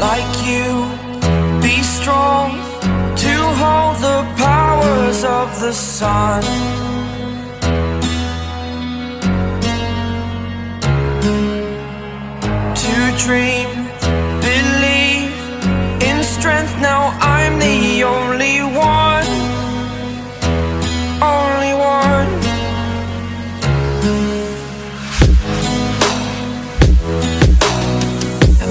like you, be strong to hold the powers of the sun. To dream, believe in strength, now I'm the only one, only one.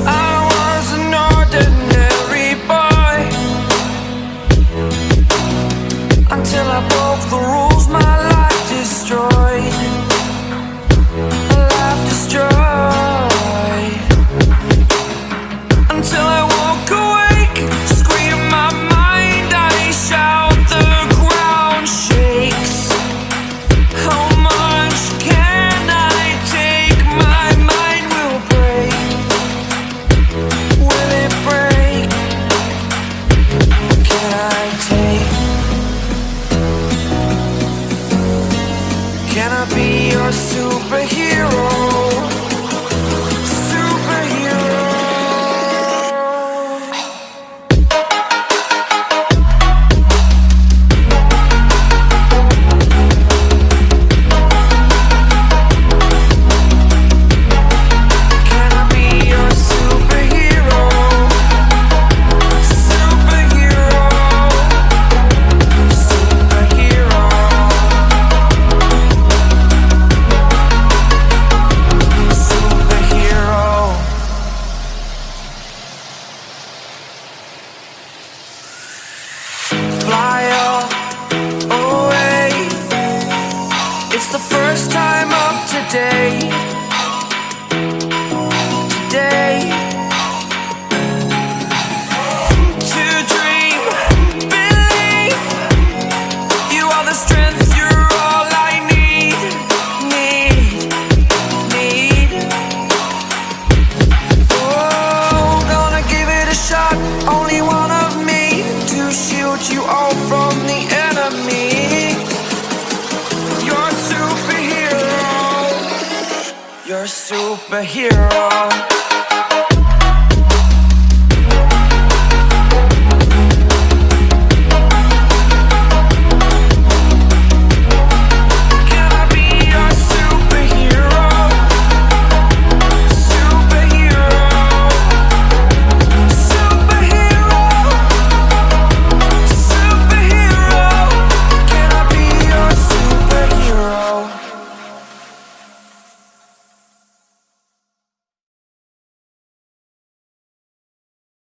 I was an ordinary boy until I broke the rules, my life destroyed, a life destroyed. Until I walk awake, scream my mind, I shout, the ground shakes. How much can I take? My mind will break. Will it break? Can I take? Can I be your superhero? Fly away. It's the first time of today. Today. To dream, believe. You are the strength, you're all I need. Oh, gonna give it a shot. Only one of me to shield you all from the enemy. You're a superhero. You're a superhero.